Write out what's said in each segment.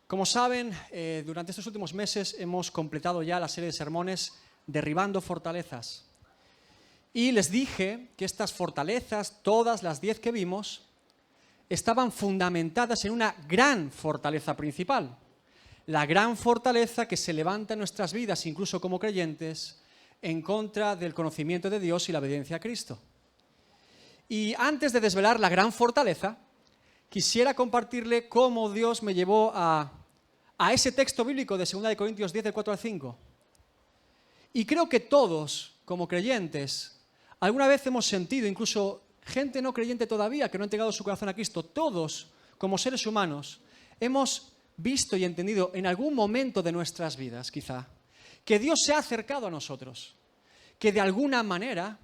Como saben, durante estos últimos meses hemos completado ya la serie de sermones Derribando Fortalezas. Y les dije que estas fortalezas, todas las 10 que vimos, estaban fundamentadas en una gran fortaleza principal. La gran fortaleza que se levanta en nuestras vidas, incluso como creyentes, en contra del conocimiento de Dios y la obediencia a Cristo. Y antes de desvelar la gran fortaleza, quisiera compartirle cómo Dios me llevó a ese texto bíblico de 2 Corintios 10, del 4 al 5. Y creo que todos, como creyentes, alguna vez hemos sentido, incluso gente no creyente todavía, que no ha entregado su corazón a Cristo, todos, como seres humanos, hemos visto y entendido en algún momento de nuestras vidas, quizá, que Dios se ha acercado a nosotros, que de alguna manera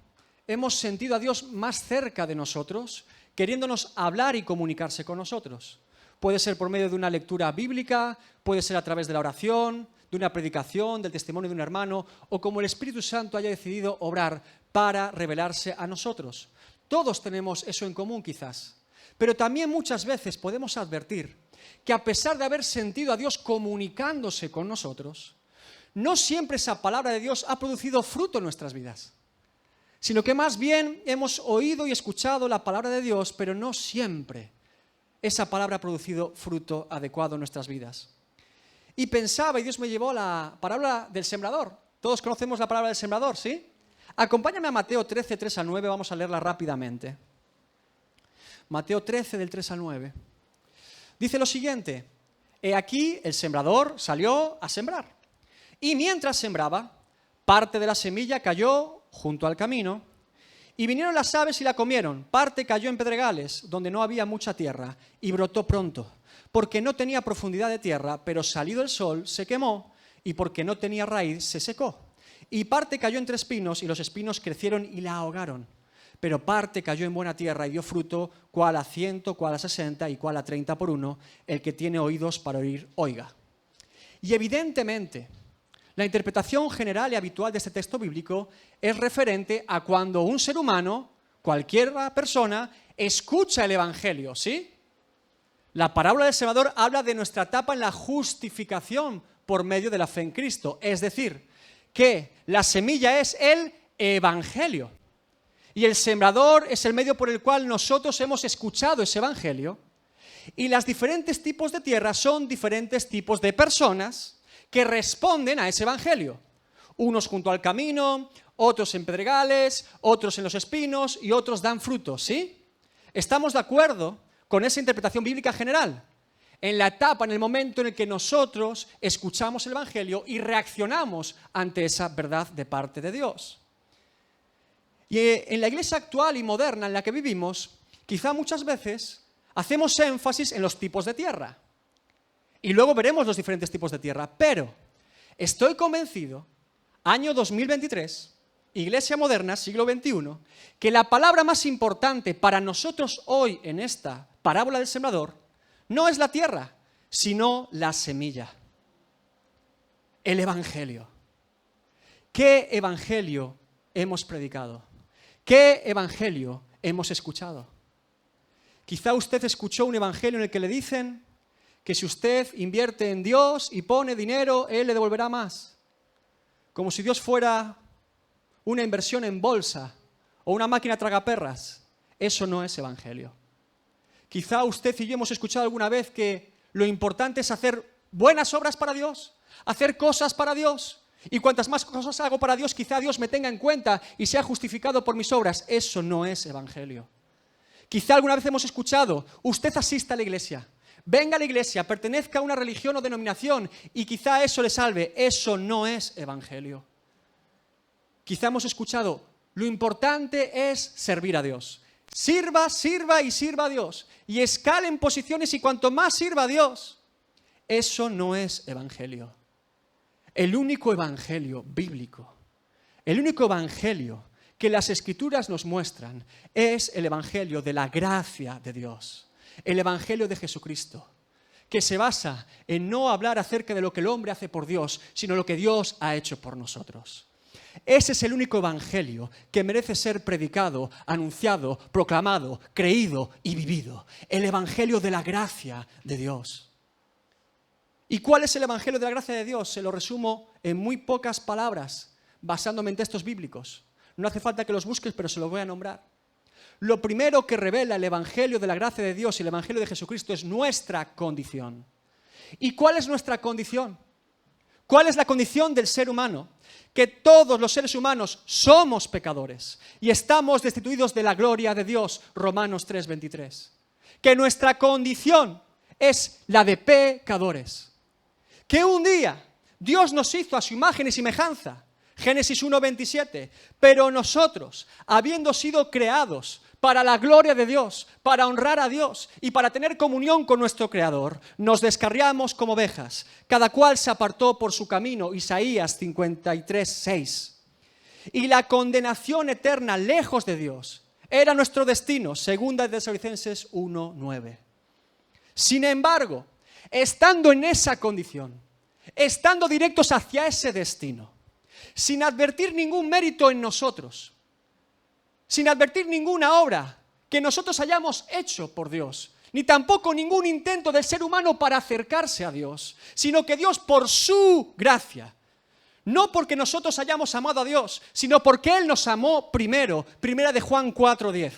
hemos sentido a Dios más cerca de nosotros, queriéndonos hablar y comunicarse con nosotros. Puede ser por medio de una lectura bíblica, puede ser a través de la oración, de una predicación, del testimonio de un hermano, o como el Espíritu Santo haya decidido obrar para revelarse a nosotros. Todos tenemos eso en común quizás, pero también muchas veces podemos advertir que a pesar de haber sentido a Dios comunicándose con nosotros, no siempre esa palabra de Dios ha producido fruto en nuestras vidas, sino que más bien hemos oído y escuchado la palabra de Dios, pero no siempre esa palabra ha producido fruto adecuado en nuestras vidas. Y pensaba, y Dios me llevó a la parábola del sembrador. Todos conocemos la parábola del sembrador, ¿sí? Acompáñame a Mateo 13, 3 al 9, vamos a leerla rápidamente. Mateo 13, del 3 al 9. Dice lo siguiente: He aquí el sembrador salió a sembrar. Y mientras sembraba, parte de la semilla cayó junto al camino, y vinieron las aves y la comieron. Parte cayó en pedregales, donde no había mucha tierra, y brotó pronto, porque no tenía profundidad de tierra, pero salido el sol se quemó, y porque no tenía raíz se secó. Y parte cayó entre espinos, y los espinos crecieron y la ahogaron. Pero parte cayó en buena tierra y dio fruto, cuál a 100, cuál a 60 y cuál a 30 por uno. El que tiene oídos para oír, oiga. Y evidentemente, la interpretación general y habitual de este texto bíblico es referente a cuando un ser humano, cualquier persona, escucha el Evangelio, ¿sí? La parábola del sembrador habla de nuestra etapa en la justificación por medio de la fe en Cristo, es decir, que la semilla es el Evangelio y el sembrador es el medio por el cual nosotros hemos escuchado ese Evangelio, y los diferentes tipos de tierra son diferentes tipos de personas que responden a ese evangelio. Unos junto al camino, otros en pedregales, otros en los espinos y otros dan frutos, ¿sí? ¿Estamos de acuerdo con esa interpretación bíblica general? En la etapa, en el momento en el que nosotros escuchamos el evangelio y reaccionamos ante esa verdad de parte de Dios. Y en la iglesia actual y moderna en la que vivimos, quizá muchas veces hacemos énfasis en los tipos de tierra. Y luego veremos los diferentes tipos de tierra, pero estoy convencido, año 2023, Iglesia moderna, siglo XXI, que la palabra más importante para nosotros hoy en esta parábola del sembrador no es la tierra, sino la semilla, el evangelio. ¿Qué evangelio hemos predicado? ¿Qué evangelio hemos escuchado? Quizá usted escuchó un evangelio en el que le dicen que si usted invierte en Dios y pone dinero, Él le devolverá más. Como si Dios fuera una inversión en bolsa o una máquina tragaperras. Eso no es evangelio. Quizá usted y yo hemos escuchado alguna vez que lo importante es hacer buenas obras para Dios, hacer cosas para Dios. Y cuantas más cosas hago para Dios, quizá Dios me tenga en cuenta y sea justificado por mis obras. Eso no es evangelio. Quizá alguna vez hemos escuchado, usted asista a la iglesia, venga a la iglesia, pertenezca a una religión o denominación y quizá eso le salve. Eso no es evangelio. Quizá hemos escuchado, lo importante es servir a Dios. Sirva, sirva y sirva a Dios. Y escale en posiciones y cuanto más sirva a Dios. Eso no es evangelio. El único evangelio bíblico, el único evangelio que las Escrituras nos muestran es el evangelio de la gracia de Dios. El evangelio de Jesucristo, que se basa en no hablar acerca de lo que el hombre hace por Dios, sino lo que Dios ha hecho por nosotros. Ese es el único evangelio que merece ser predicado, anunciado, proclamado, creído y vivido. El evangelio de la gracia de Dios. ¿Y cuál es el Evangelio de la gracia de Dios? Se lo resumo en muy pocas palabras, basándome en textos bíblicos. No hace falta que los busques, pero se los voy a nombrar. Lo primero que revela el Evangelio de la gracia de Dios y el Evangelio de Jesucristo es nuestra condición. ¿Y cuál es nuestra condición? ¿Cuál es la condición del ser humano? Que todos los seres humanos somos pecadores y estamos destituidos de la gloria de Dios, Romanos 3:23. Que nuestra condición es la de pecadores. Que un día Dios nos hizo a su imagen y semejanza, Génesis 1:27, pero nosotros, habiendo sido creados para la gloria de Dios, para honrar a Dios y para tener comunión con nuestro Creador, nos descarriamos como ovejas, cada cual se apartó por su camino, Isaías 53:6. Y la condenación eterna lejos de Dios era nuestro destino, segunda de Tesalonicenses 1:9. Sin embargo, estando en esa condición, estando directos hacia ese destino, sin advertir ningún mérito en nosotros, sin advertir ninguna obra que nosotros hayamos hecho por Dios, ni tampoco ningún intento del ser humano para acercarse a Dios, sino que Dios por su gracia, no porque nosotros hayamos amado a Dios, sino porque Él nos amó primero, primera de Juan 4:10.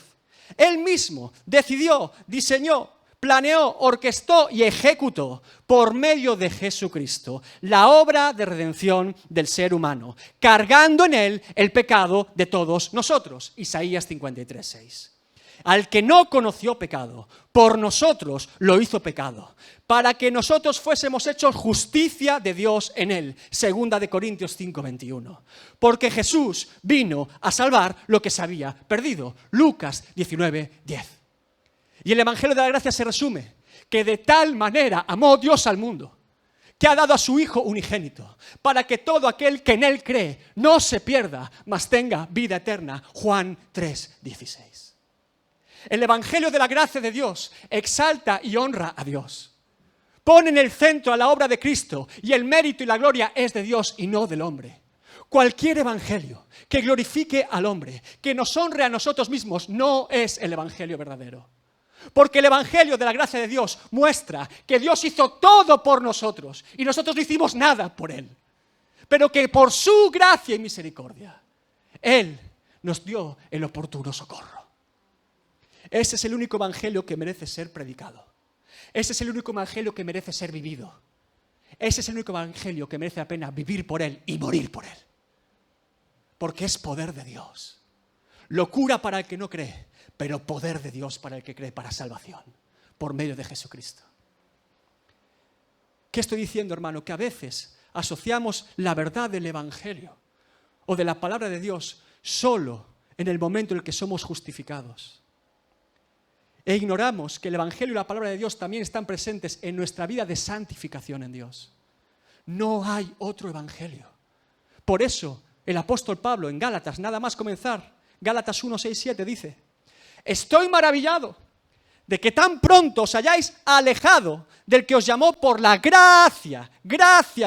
Él mismo decidió, diseñó, planeó, orquestó y ejecutó por medio de Jesucristo la obra de redención del ser humano, cargando en Él el pecado de todos nosotros. Isaías 53:6. Al que no conoció pecado, por nosotros lo hizo pecado, para que nosotros fuésemos hechos justicia de Dios en Él. Segunda de Corintios 5:21. Porque Jesús vino a salvar lo que se había perdido. Lucas 19:10. Y el Evangelio de la gracia se resume que de tal manera amó Dios al mundo, que ha dado a su Hijo unigénito, para que todo aquel que en Él cree no se pierda, mas tenga vida eterna. Juan 3:16. El Evangelio de la gracia de Dios exalta y honra a Dios. Pone en el centro a la obra de Cristo y el mérito y la gloria es de Dios y no del hombre. Cualquier evangelio que glorifique al hombre, que nos honre a nosotros mismos, no es el Evangelio verdadero. Porque el Evangelio de la gracia de Dios muestra que Dios hizo todo por nosotros y nosotros no hicimos nada por Él. Pero que por su gracia y misericordia, Él nos dio el oportuno socorro. Ese es el único Evangelio que merece ser predicado. Ese es el único Evangelio que merece ser vivido. Ese es el único Evangelio que merece la pena vivir por Él y morir por Él. Porque es poder de Dios. Locura para el que no cree, pero poder de Dios para el que cree, para salvación, por medio de Jesucristo. ¿Qué estoy diciendo, hermano? Que a veces asociamos la verdad del Evangelio o de la palabra de Dios solo en el momento en el que somos justificados. E ignoramos que el Evangelio y la palabra de Dios también están presentes en nuestra vida de santificación en Dios. No hay otro Evangelio. Por eso, el apóstol Pablo en Gálatas, nada más comenzar, Gálatas 1:6-7 dice: estoy maravillado de que tan pronto os hayáis alejado del que os llamó por la gracia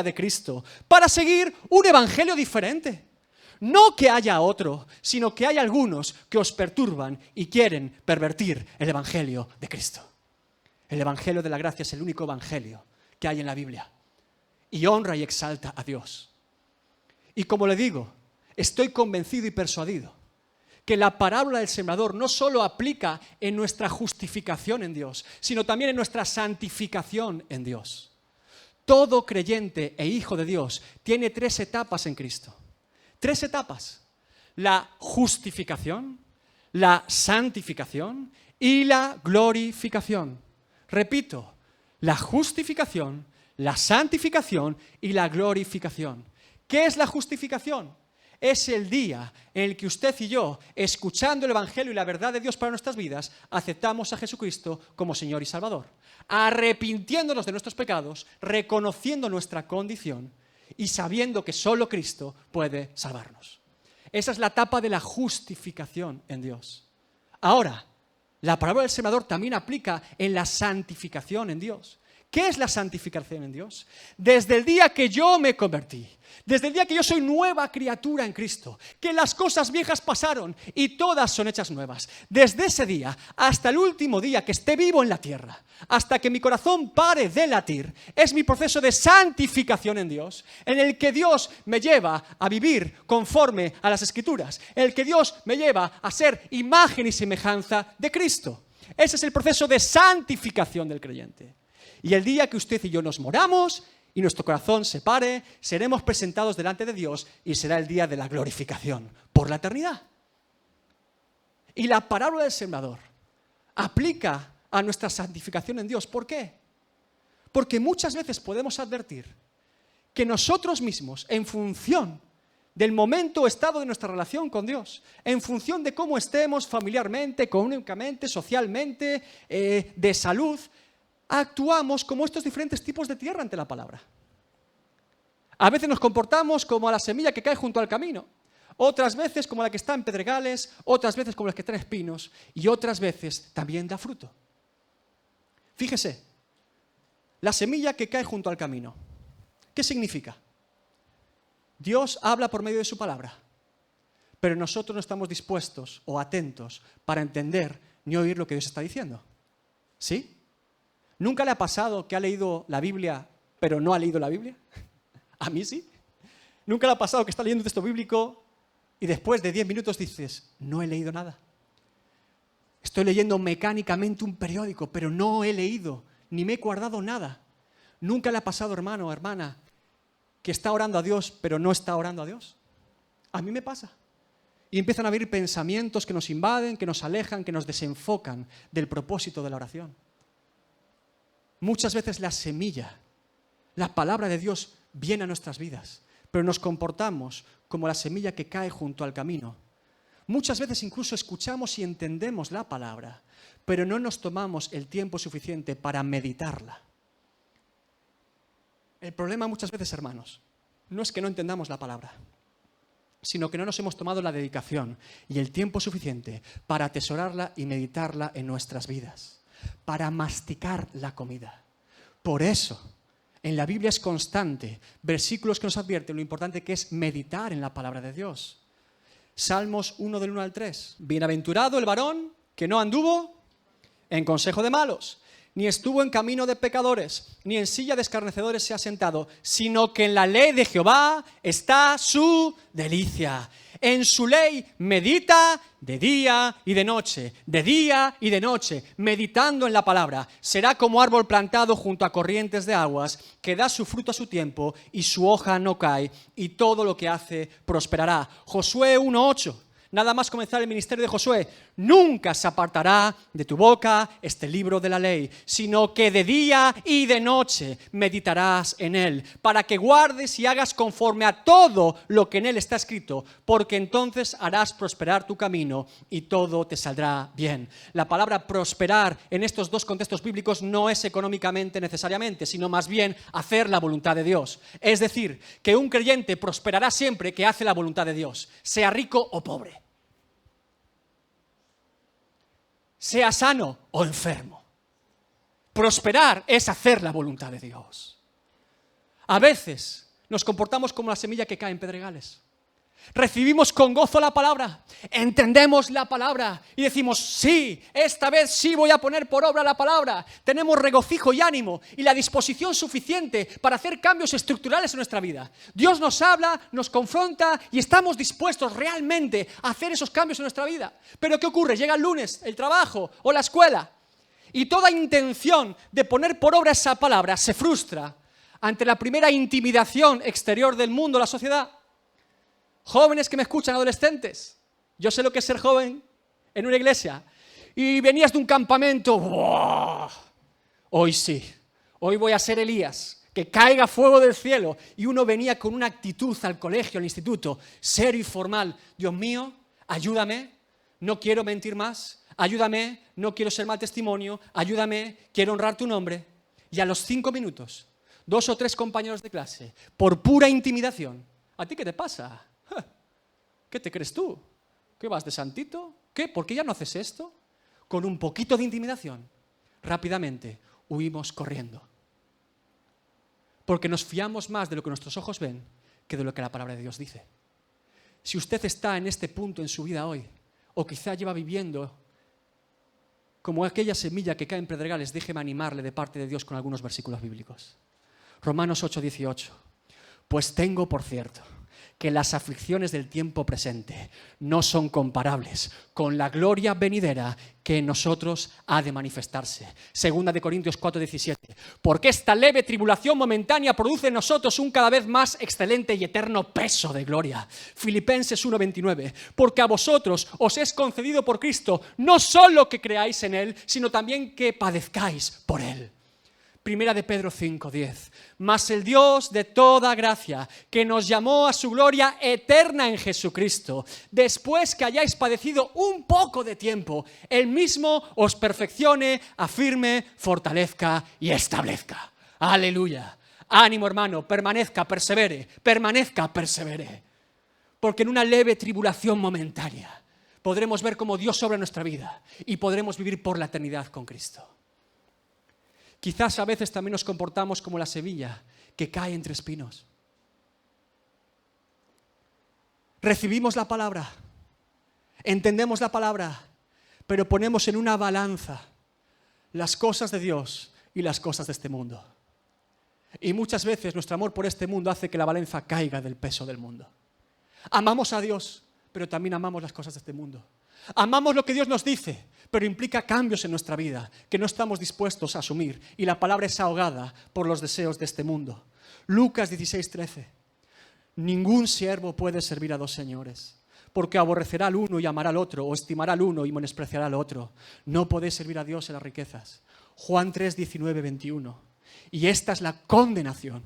de Cristo, para seguir un evangelio diferente. No que haya otro, sino que hay algunos que os perturban y quieren pervertir el evangelio de Cristo. El evangelio de la gracia es el único evangelio que hay en la Biblia y honra y exalta a Dios. Y como le digo, estoy convencido y persuadido que la parábola del sembrador no solo aplica en nuestra justificación en Dios, sino también en nuestra santificación en Dios. Todo creyente e hijo de Dios tiene 3 etapas en Cristo. 3 etapas: la justificación, la santificación y la glorificación. Repito, la justificación, la santificación y la glorificación. ¿Qué es la justificación? Es el día en el que usted y yo, escuchando el Evangelio y la verdad de Dios para nuestras vidas, aceptamos a Jesucristo como Señor y Salvador, arrepintiéndonos de nuestros pecados, reconociendo nuestra condición y sabiendo que solo Cristo puede salvarnos. Esa es la etapa de la justificación en Dios. Ahora, la parábola del sembrador también aplica en la santificación en Dios. ¿Qué es la santificación en Dios? Desde el día que yo me convertí, desde el día que yo soy nueva criatura en Cristo, que las cosas viejas pasaron y todas son hechas nuevas. Desde ese día hasta el último día que esté vivo en la tierra, hasta que mi corazón pare de latir, es mi proceso de santificación en Dios, en el que Dios me lleva a vivir conforme a las Escrituras, en el que Dios me lleva a ser imagen y semejanza de Cristo. Ese es el proceso de santificación del creyente. Y el día que usted y yo nos moramos y nuestro corazón se pare, seremos presentados delante de Dios y será el día de la glorificación por la eternidad. Y la parábola del sembrador aplica a nuestra santificación en Dios. ¿Por qué? Porque muchas veces podemos advertir que nosotros mismos, en función del momento o estado de nuestra relación con Dios, en función de cómo estemos familiarmente, económicamente, socialmente, de salud, actuamos como estos diferentes tipos de tierra ante la palabra. A veces nos comportamos como a la semilla que cae junto al camino, otras veces como la que está en pedregales, otras veces como la que está en espinos y otras veces también da fruto. Fíjese, la semilla que cae junto al camino, ¿qué significa? Dios habla por medio de su palabra, pero nosotros no estamos dispuestos o atentos para entender ni oír lo que Dios está diciendo. ¿Sí? ¿Nunca le ha pasado que ha leído la Biblia, pero no ha leído la Biblia? A mí sí. ¿Nunca le ha pasado que está leyendo un texto bíblico y después de 10 minutos dices, no he leído nada? Estoy leyendo mecánicamente un periódico, pero no he leído, ni me he guardado nada. ¿Nunca le ha pasado, hermano o hermana, que está orando a Dios, pero no está orando a Dios? A mí me pasa. Y empiezan a venir pensamientos que nos invaden, que nos alejan, que nos desenfocan del propósito de la oración. Muchas veces la semilla, la palabra de Dios viene a nuestras vidas, pero nos comportamos como la semilla que cae junto al camino. Muchas veces incluso escuchamos y entendemos la palabra, pero no nos tomamos el tiempo suficiente para meditarla. El problema muchas veces, hermanos, no es que no entendamos la palabra, sino que no nos hemos tomado la dedicación y el tiempo suficiente para atesorarla y meditarla en nuestras vidas, para masticar la comida. Por eso, en la Biblia es constante, versículos que nos advierten lo importante que es meditar en la palabra de Dios. Salmos 1 del 1 al 3. Bienaventurado el varón que no anduvo en consejo de malos, ni estuvo en camino de pecadores, ni en silla de escarnecedores se ha sentado, sino que en la ley de Jehová está su delicia. En su ley medita de día y de noche, meditando en la palabra. Será como árbol plantado junto a corrientes de aguas, que da su fruto a su tiempo y su hoja no cae, y todo lo que hace prosperará. Josué 1:8. Nada más comenzar el ministerio de Josué, nunca se apartará de tu boca este libro de la ley, sino que de día y de noche meditarás en él, para que guardes y hagas conforme a todo lo que en él está escrito, porque entonces harás prosperar tu camino y todo te saldrá bien. La palabra prosperar en estos dos contextos bíblicos no es económicamente necesariamente, sino más bien hacer la voluntad de Dios. Es decir, que un creyente prosperará siempre que hace la voluntad de Dios, sea rico o pobre, sea sano o enfermo. Prosperar es hacer la voluntad de Dios. A veces nos comportamos como la semilla que cae en pedregales. Recibimos con gozo la palabra, entendemos la palabra y decimos, sí, esta vez sí voy a poner por obra la palabra. Tenemos regocijo y ánimo y la disposición suficiente para hacer cambios estructurales en nuestra vida. Dios nos habla, nos confronta y estamos dispuestos realmente a hacer esos cambios en nuestra vida. Pero ¿qué ocurre? Llega el lunes, el trabajo o la escuela y toda intención de poner por obra esa palabra se frustra ante la primera intimidación exterior del mundo, la sociedad. Jóvenes que me escuchan, adolescentes, yo sé lo que es ser joven en una iglesia y venías de un campamento. ¡Buah! Hoy sí, hoy voy a ser Elías, que caiga fuego del cielo, y uno venía con una actitud al colegio, al instituto, serio y formal. Dios mío, ayúdame, no quiero mentir más, ayúdame, no quiero ser mal testimonio, ayúdame, quiero honrar tu nombre. Y a los 5 minutos, 2 o 3 compañeros de clase, por pura intimidación, ¿a ti qué te pasa? ¿Qué te crees tú? ¿Qué vas de santito? ¿Qué? ¿Por qué ya no haces esto? Con un poquito de intimidación, rápidamente huimos corriendo. porque nos fiamos más de lo que nuestros ojos ven que de lo que la palabra de Dios dice. Si usted está en este punto en su vida hoy, o quizá lleva viviendo como aquella semilla que cae en pedregales, déjeme animarle de parte de Dios con algunos versículos bíblicos. Romanos 8:18. Pues tengo por cierto que las aflicciones del tiempo presente no son comparables con la gloria venidera que en nosotros ha de manifestarse. Segunda de Corintios 4:17. Porque esta leve tribulación momentánea produce en nosotros un cada vez más excelente y eterno peso de gloria. Filipenses 1:29. Porque a vosotros os es concedido por Cristo no solo que creáis en Él, sino también que padezcáis por Él. Primera de Pedro 5:10. Mas el Dios de toda gracia, que nos llamó a su gloria eterna en Jesucristo, después que hayáis padecido un poco de tiempo, Él mismo os perfeccione, afirme, fortalezca y establezca. Aleluya. Ánimo, hermano, permanezca, persevere. Porque en una leve tribulación momentánea podremos ver cómo Dios obra en nuestra vida y podremos vivir por la eternidad con Cristo. Quizás a veces también nos comportamos como la semilla que cae entre espinos. Recibimos la palabra, entendemos la palabra, pero ponemos en una balanza las cosas de Dios y las cosas de este mundo. Y muchas veces nuestro amor por este mundo hace que la balanza caiga del peso del mundo. Amamos a Dios, pero también amamos las cosas de este mundo. Amamos lo que Dios nos dice, pero implica cambios en nuestra vida que no estamos dispuestos a asumir, y la palabra es ahogada por los deseos de este mundo. Lucas 16:13. Ningún siervo puede servir a dos señores, porque aborrecerá al uno y amará al otro, o estimará al uno y menospreciará al otro. No podéis servir a Dios en las riquezas. Juan 3:19-21. Y esta es la condenación,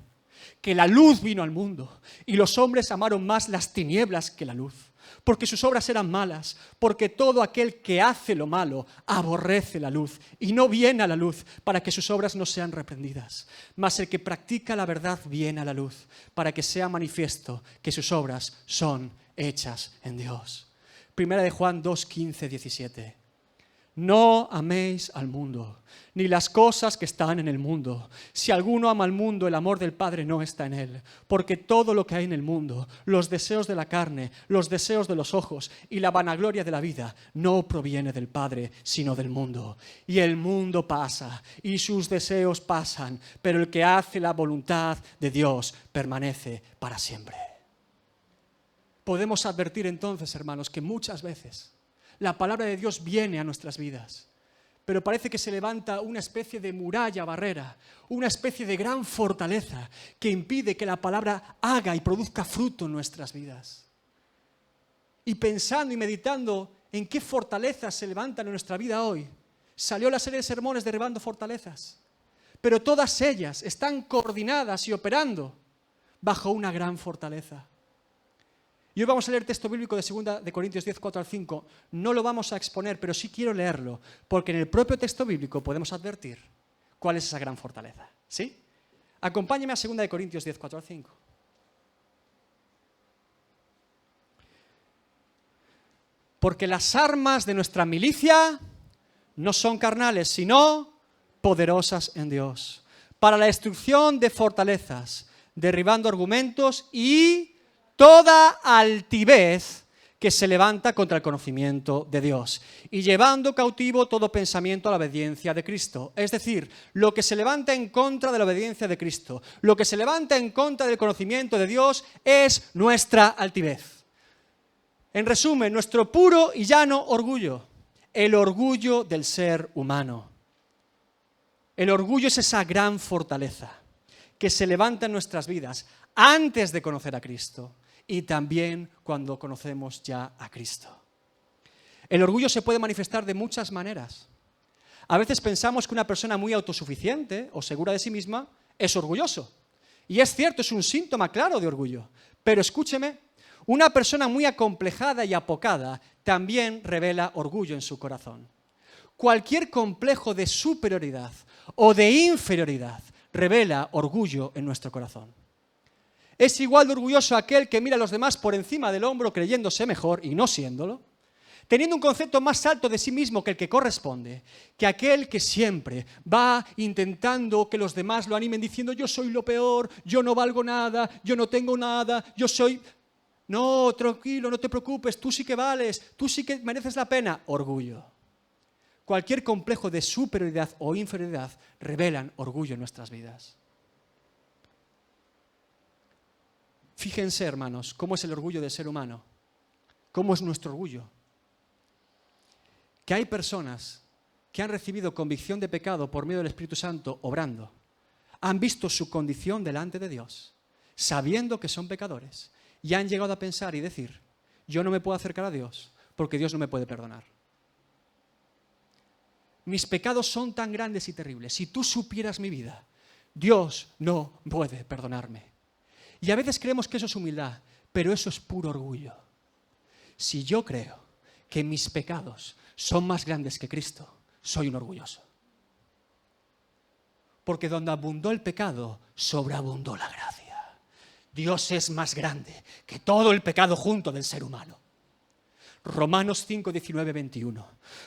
que la luz vino al mundo, y los hombres amaron más las tinieblas que la luz, porque sus obras eran malas, porque todo aquel que hace lo malo aborrece la luz y no viene a la luz para que sus obras no sean reprendidas. Mas el que practica la verdad viene a la luz para que sea manifiesto que sus obras son hechas en Dios. Primera de Juan 2:15-17. No améis al mundo, ni las cosas que están en el mundo. Si alguno ama al mundo, el amor del Padre no está en él. Porque todo lo que hay en el mundo, los deseos de la carne, los deseos de los ojos y la vanagloria de la vida, no proviene del Padre, sino del mundo. Y el mundo pasa, y sus deseos pasan, pero el que hace la voluntad de Dios permanece para siempre. Podemos advertir entonces, hermanos, que muchas veces la palabra de Dios viene a nuestras vidas, pero parece que se levanta una especie de muralla, barrera, una especie de gran fortaleza que impide que la palabra haga y produzca fruto en nuestras vidas. Y pensando y meditando en qué fortalezas se levantan en nuestra vida hoy, salió la serie de sermones Derribando Fortalezas, pero todas ellas están coordinadas y operando bajo una gran fortaleza. Y hoy vamos a leer el texto bíblico de 2 de Corintios 10, 4-5. No lo vamos a exponer, pero sí quiero leerlo, porque en el propio texto bíblico podemos advertir cuál es esa gran fortaleza. ¿Sí? Acompáñeme a 2 de Corintios 10, 4-5. Porque las armas de nuestra milicia no son carnales, sino poderosas en Dios, para la destrucción de fortalezas, derribando argumentos y toda altivez que se levanta contra el conocimiento de Dios, y llevando cautivo todo pensamiento a la obediencia de Cristo. Es decir, lo que se levanta en contra de la obediencia de Cristo, lo que se levanta en contra del conocimiento de Dios es nuestra altivez. En resumen, nuestro puro y llano orgullo, el orgullo del ser humano. El orgullo es esa gran fortaleza que se levanta en nuestras vidas antes de conocer a Cristo y también cuando conocemos ya a Cristo. El orgullo se puede manifestar de muchas maneras. A veces pensamos que una persona muy autosuficiente o segura de sí misma es orgulloso. Y es cierto, es un síntoma claro de orgullo. Pero escúcheme, una persona muy acomplejada y apocada también revela orgullo en su corazón. Cualquier complejo de superioridad o de inferioridad revela orgullo en nuestro corazón. Es igual de orgulloso aquel que mira a los demás por encima del hombro creyéndose mejor y no siéndolo. teniendo un concepto más alto de sí mismo que el que corresponde, que aquel que siempre va intentando que los demás lo animen diciendo yo soy lo peor, yo no valgo nada, yo no tengo nada, yo soy... No, tranquilo, no te preocupes, tú sí que vales, tú sí que mereces la pena. Orgullo. Cualquier complejo de superioridad o inferioridad revelan orgullo en nuestras vidas. Fíjense, hermanos, cómo es el orgullo del ser humano, cómo es nuestro orgullo. Que hay personas que han recibido convicción de pecado por medio del Espíritu Santo obrando, han visto su condición delante de Dios, sabiendo que son pecadores, y han llegado a pensar y decir, yo no me puedo acercar a Dios porque Dios no me puede perdonar. Mis pecados son tan grandes y terribles, si tú supieras mi vida, Dios no puede perdonarme. Y a veces creemos que eso es humildad, pero eso es puro orgullo. Si yo creo que mis pecados son más grandes que Cristo, soy un orgulloso. Porque donde abundó el pecado, sobreabundó la gracia. Dios es más grande que todo el pecado junto del ser humano. Romanos 5, 19, 21.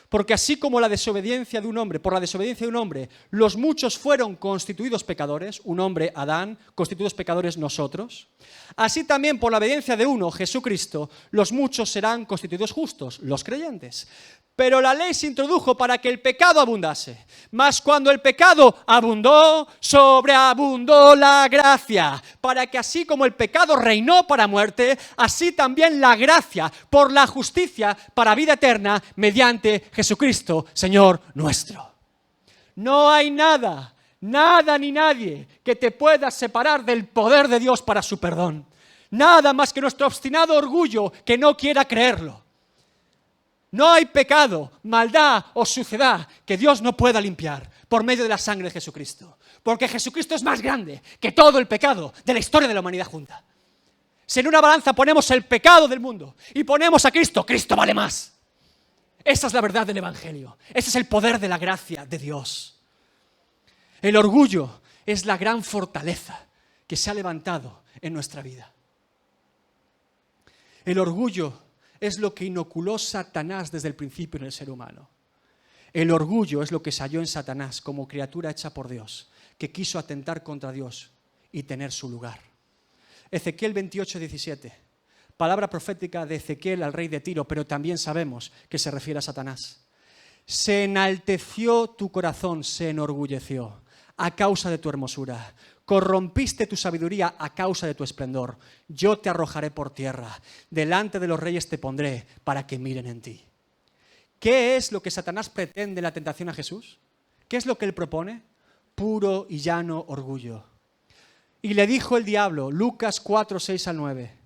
Porque así como la desobediencia de un hombre, por la desobediencia de un hombre, los muchos fueron constituidos pecadores, un hombre, Adán, constituidos pecadores nosotros, así también por la obediencia de uno, Jesucristo, los muchos serán constituidos justos, los creyentes. Pero la ley se introdujo para que el pecado abundase. Mas cuando el pecado abundó, sobreabundó la gracia. Para que así como el pecado reinó para muerte, así también la gracia por la justicia para vida eterna mediante Jesucristo, Señor nuestro. No hay nada, nada ni nadie que te pueda separar del poder de Dios para su perdón. Nada más que nuestro obstinado orgullo que no quiera creerlo. No hay pecado, maldad o suciedad que Dios no pueda limpiar por medio de la sangre de Jesucristo. Porque Jesucristo es más grande que todo el pecado de la historia de la humanidad junta. Si en una balanza ponemos el pecado del mundo y ponemos a Cristo, Cristo vale más. Esa es la verdad del Evangelio. Ese es el poder de la gracia de Dios. El orgullo es la gran fortaleza que se ha levantado en nuestra vida. El orgullo es lo que inoculó Satanás desde el principio en el ser humano. El orgullo es lo que se halló en Satanás como criatura hecha por Dios, que quiso atentar contra Dios y tener su lugar. Ezequiel 28, 17. Palabra profética de Ezequiel al rey de Tiro, pero también sabemos que se refiere a Satanás. Se enalteció tu corazón, se enorgulleció a causa de tu hermosura. Corrompiste tu sabiduría a causa de tu esplendor. Yo te arrojaré por tierra. Delante de los reyes te pondré para que miren en ti. ¿Qué es lo que Satanás pretende en la tentación a Jesús? ¿Qué es lo que él propone? Puro y llano orgullo. Y le dijo el diablo, Lucas 4, 6 al 9,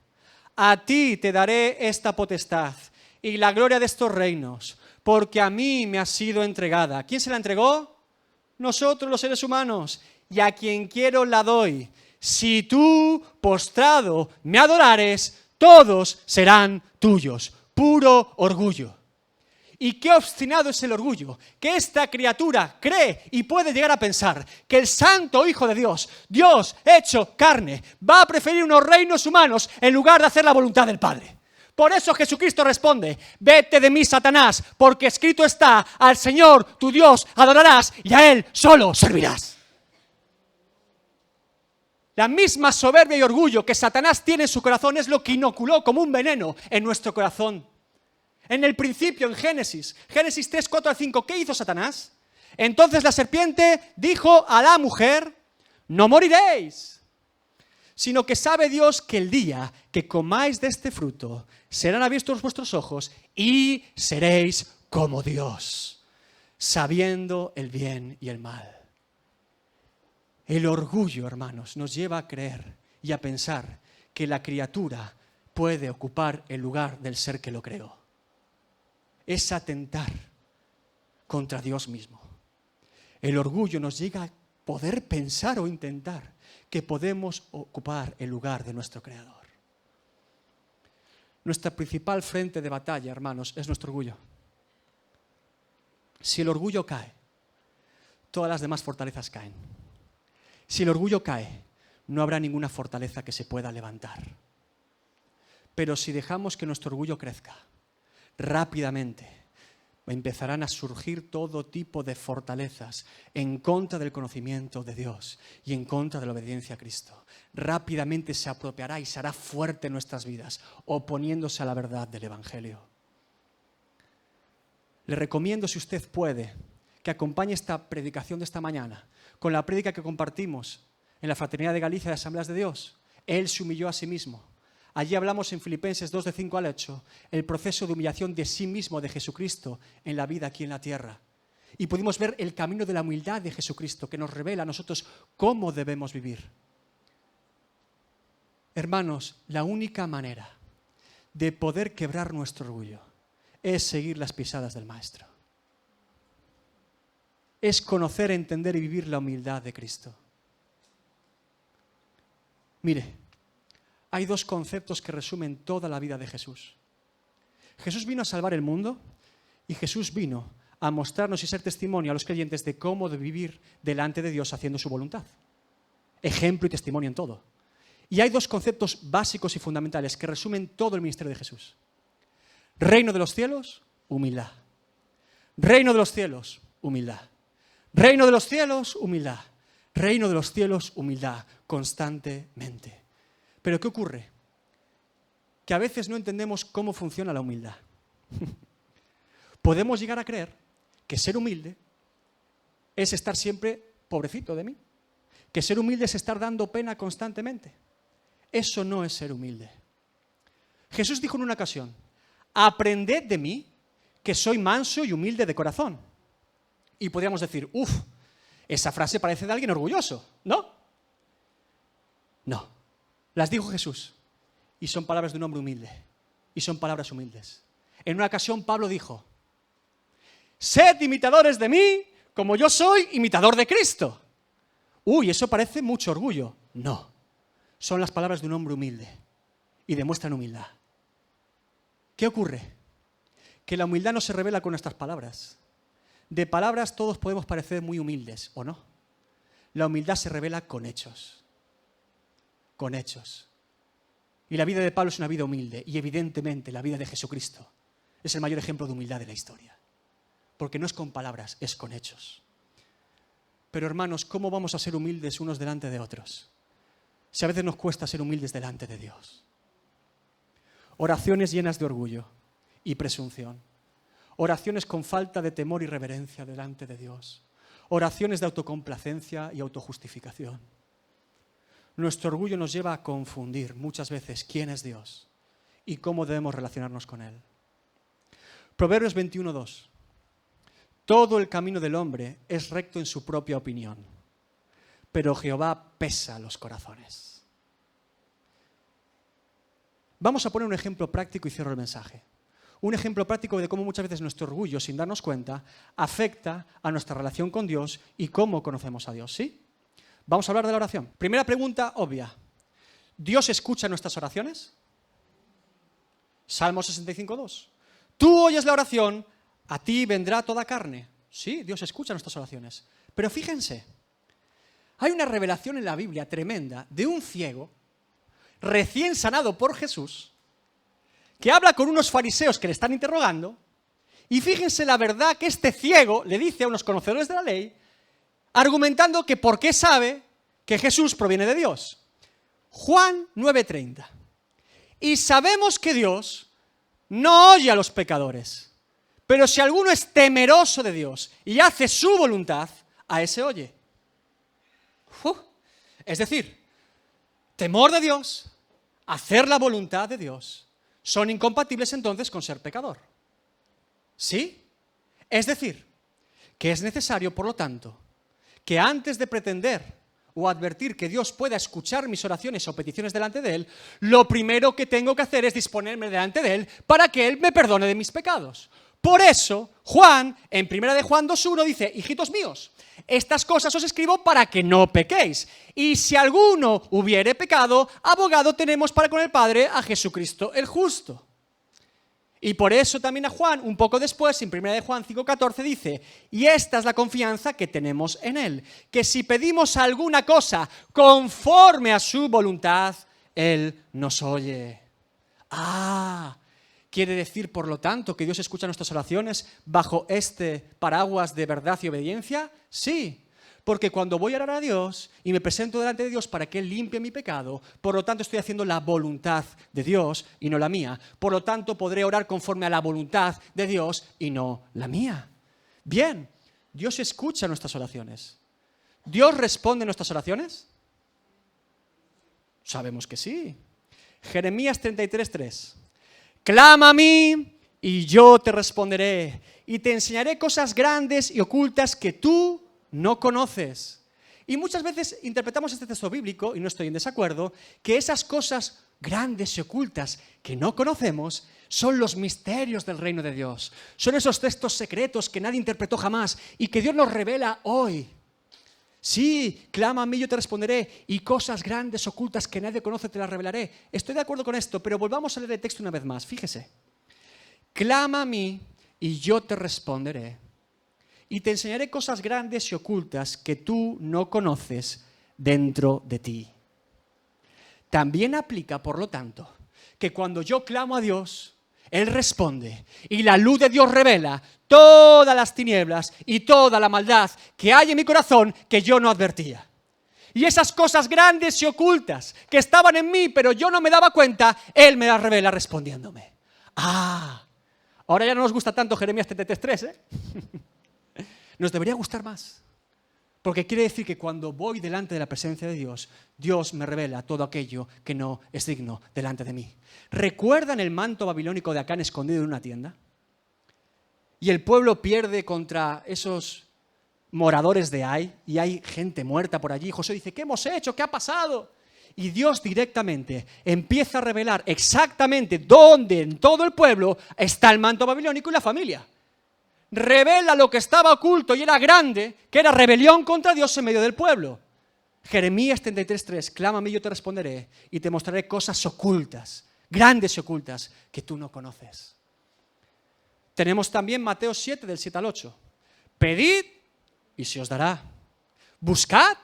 a ti te daré esta potestad y la gloria de estos reinos, porque a mí me ha sido entregada. ¿Quién se la entregó? Nosotros los seres humanos. Y a quien quiero la doy. Si tú, postrado, me adorares, todos serán tuyos. Puro orgullo. Y qué obstinado es el orgullo, que esta criatura cree y puede llegar a pensar que el santo Hijo de Dios, Dios hecho carne, va a preferir unos reinos humanos en lugar de hacer la voluntad del Padre. Por eso Jesucristo responde, vete de mí, Satanás, porque escrito está, al Señor tu Dios adorarás y a Él solo servirás. La misma soberbia y orgullo que Satanás tiene en su corazón es lo que inoculó como un veneno en nuestro corazón. En el principio, en Génesis 3, 4 al 5, ¿qué hizo Satanás? Entonces la serpiente dijo a la mujer, no moriréis, sino que sabe Dios que el día que comáis de este fruto, serán abiertos vuestros ojos y seréis como Dios, sabiendo el bien y el mal. El orgullo, hermanos, nos lleva a creer y a pensar que la criatura puede ocupar el lugar del ser que lo creó. Es atentar contra Dios mismo. El orgullo nos llega a poder pensar o intentar que podemos ocupar el lugar de nuestro Creador. Nuestra principal frente de batalla, hermanos, es nuestro orgullo. Si el orgullo cae, todas las demás fortalezas caen. Si el orgullo cae, no habrá ninguna fortaleza que se pueda levantar. Pero si dejamos que nuestro orgullo crezca, rápidamente empezarán a surgir todo tipo de fortalezas en contra del conocimiento de Dios y en contra de la obediencia a Cristo. Rápidamente se apropiará y se hará fuerte en nuestras vidas, oponiéndose a la verdad del Evangelio. Le recomiendo, si usted puede, que acompañe esta predicación de esta mañana con la prédica que compartimos en la Fraternidad de Galicia de Asambleas de Dios. Él se humilló a sí mismo. Allí hablamos en Filipenses 2, de 5 al 8, el proceso de humillación de sí mismo, de Jesucristo, en la vida aquí en la tierra. Y pudimos ver el camino de la humildad de Jesucristo, que nos revela a nosotros cómo debemos vivir. Hermanos, la única manera de poder quebrar nuestro orgullo es seguir las pisadas del Maestro. Es conocer, entender y vivir la humildad de Cristo. Mire, hay dos conceptos que resumen toda la vida de Jesús. Jesús vino a salvar el mundo y Jesús vino a mostrarnos y ser testimonio a los creyentes de cómo de vivir delante de Dios haciendo su voluntad. Ejemplo y testimonio en todo. Y hay dos conceptos básicos y fundamentales que resumen todo el ministerio de Jesús. Reino de los cielos, humildad. Reino de los cielos, humildad. Reino de los cielos, humildad. Reino de los cielos, humildad, constantemente. Pero ¿qué ocurre? Que a veces no entendemos cómo funciona la humildad. Podemos llegar a creer que ser humilde es estar siempre pobrecito de mí. Que ser humilde es estar dando pena constantemente. Eso no es ser humilde. Jesús dijo en una ocasión: aprended de mí, que soy manso y humilde de corazón. Y podríamos decir, esa frase parece de alguien orgulloso, ¿no? No. Las dijo Jesús, y son palabras de un hombre humilde, y son palabras humildes. En una ocasión Pablo dijo: sed imitadores de mí, como yo soy imitador de Cristo. Eso parece mucho orgullo. No, son las palabras de un hombre humilde, y demuestran humildad. ¿Qué ocurre? Que la humildad no se revela con nuestras palabras. De palabras todos podemos parecer muy humildes, ¿o no? La humildad se revela con hechos. Con hechos. Y la vida de Pablo es una vida humilde, y evidentemente la vida de Jesucristo es el mayor ejemplo de humildad de la historia. Porque no es con palabras, es con hechos. Pero hermanos, ¿cómo vamos a ser humildes unos delante de otros? Si a veces nos cuesta ser humildes delante de Dios. Oraciones llenas de orgullo y presunción. Oraciones con falta de temor y reverencia delante de Dios. Oraciones de autocomplacencia y autojustificación. Nuestro orgullo nos lleva a confundir muchas veces quién es Dios y cómo debemos relacionarnos con Él. Proverbios 21:2. Todo el camino del hombre es recto en su propia opinión, pero Jehová pesa los corazones. Vamos a poner un ejemplo práctico y cierro el mensaje. Un ejemplo práctico de cómo muchas veces nuestro orgullo, sin darnos cuenta, afecta a nuestra relación con Dios y cómo conocemos a Dios, ¿sí? Vamos a hablar de la oración. Primera pregunta obvia. ¿Dios escucha nuestras oraciones? Salmo 65:2. Tú oyes la oración, a ti vendrá toda carne. Sí, Dios escucha nuestras oraciones. Pero fíjense, hay una revelación en la Biblia tremenda de un ciego, recién sanado por Jesús, que habla con unos fariseos que le están interrogando, y fíjense la verdad que este ciego le dice a unos conocedores de la ley, argumentando que por qué sabe que Jesús proviene de Dios. Juan 9:30. Y sabemos que Dios no oye a los pecadores, pero si alguno es temeroso de Dios y hace su voluntad, a ese oye. Es decir, temor de Dios, hacer la voluntad de Dios, son incompatibles entonces con ser pecador. ¿Sí? Es decir, que es necesario, por lo tanto, que antes de pretender o advertir que Dios pueda escuchar mis oraciones o peticiones delante de Él, lo primero que tengo que hacer es disponerme delante de Él para que Él me perdone de mis pecados. Por eso, Juan, en 1 de Juan 2:1 dice: hijitos míos, estas cosas os escribo para que no pequéis. Y si alguno hubiere pecado, abogado tenemos para con el Padre a Jesucristo el justo. Y por eso también a Juan, un poco después, en 1 de Juan 5:14 dice: y esta es la confianza que tenemos en Él, que si pedimos alguna cosa conforme a su voluntad, Él nos oye. ¿Quiere decir, por lo tanto, que Dios escucha nuestras oraciones bajo este paraguas de verdad y obediencia? Sí, porque cuando voy a orar a Dios y me presento delante de Dios para que Él limpie mi pecado, por lo tanto estoy haciendo la voluntad de Dios y no la mía. Por lo tanto podré orar conforme a la voluntad de Dios y no la mía. Bien, Dios escucha nuestras oraciones. ¿Dios responde nuestras oraciones? Sabemos que sí. Jeremías 33:3. Clama a mí y yo te responderé y te enseñaré cosas grandes y ocultas que tú no conoces. Y muchas veces interpretamos este texto bíblico, y no estoy en desacuerdo, que esas cosas grandes y ocultas que no conocemos son los misterios del reino de Dios. Son esos textos secretos que nadie interpretó jamás y que Dios nos revela hoy. Sí, clama a mí, yo te responderé, y cosas grandes, ocultas que nadie conoce te las revelaré. Estoy de acuerdo con esto, pero volvamos a leer el texto una vez más. Fíjese. Clama a mí y yo te responderé, y te enseñaré cosas grandes y ocultas que tú no conoces dentro de ti. También aplica, por lo tanto, que cuando yo clamo a Dios, Él responde y la luz de Dios revela todas las tinieblas y toda la maldad que hay en mi corazón que yo no advertía. Y esas cosas grandes y ocultas que estaban en mí pero yo no me daba cuenta, Él me las revela respondiéndome. Ahora ya no nos gusta tanto Jeremías 33:3, ¿eh? Nos debería gustar más. Porque quiere decir que cuando voy delante de la presencia de Dios, Dios me revela todo aquello que no es digno delante de mí. ¿Recuerdan el manto babilónico de Acán escondido en una tienda? Y el pueblo pierde contra esos moradores de Ai, y hay gente muerta por allí. Josué dice, ¿qué hemos hecho? ¿Qué ha pasado? Y Dios directamente empieza a revelar exactamente dónde en todo el pueblo está el manto babilónico y la familia. Revela lo que estaba oculto y era grande, que era rebelión contra Dios en medio del pueblo. Jeremías 33:3, clama a mí, yo te responderé y te mostraré cosas ocultas, grandes y ocultas, que tú no conoces. Tenemos también Mateo 7, del 7 al 8. Pedid y se os dará. Buscad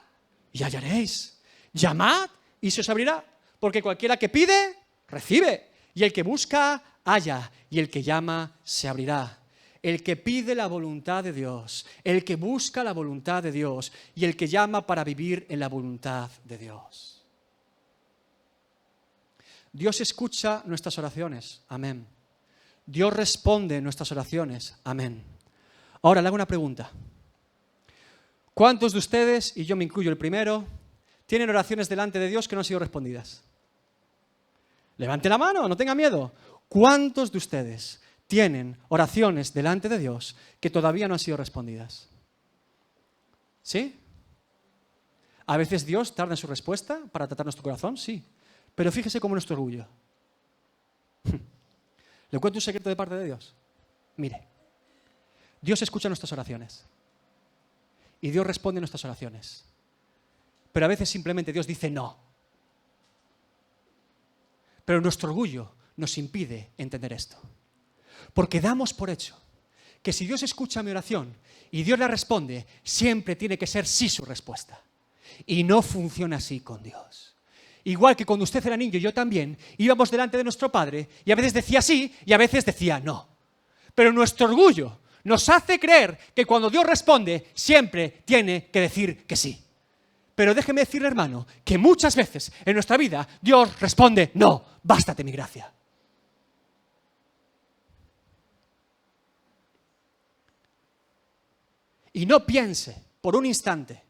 y hallaréis. Llamad y se os abrirá. Porque cualquiera que pide, recibe. Y el que busca, halla. Y el que llama, se abrirá. El que pide la voluntad de Dios, el que busca la voluntad de Dios y el que llama para vivir en la voluntad de Dios. Dios escucha nuestras oraciones, amén. Dios responde nuestras oraciones, amén. Ahora le hago una pregunta. ¿Cuántos de ustedes, y yo me incluyo el primero, tienen oraciones delante de Dios que no han sido respondidas? Levante la mano, no tenga miedo. ¿Cuántos de ustedes tienen oraciones delante de Dios que todavía no han sido respondidas? ¿Sí? A veces Dios tarda en su respuesta para tratar nuestro corazón, sí. Pero fíjese cómo nuestro orgullo. ¿Le cuento un secreto de parte de Dios? Mire, Dios escucha nuestras oraciones y Dios responde nuestras oraciones. Pero a veces simplemente Dios dice no. Pero nuestro orgullo nos impide entender esto. Porque damos por hecho que si Dios escucha mi oración y Dios la responde, siempre tiene que ser sí su respuesta. Y no funciona así con Dios. Igual que cuando usted era niño, yo también, íbamos delante de nuestro Padre y a veces decía sí y a veces decía no. Pero nuestro orgullo nos hace creer que cuando Dios responde, siempre tiene que decir que sí. Pero déjeme decirle, hermano, que muchas veces en nuestra vida Dios responde no, bástate mi gracia. Y no piense por un instante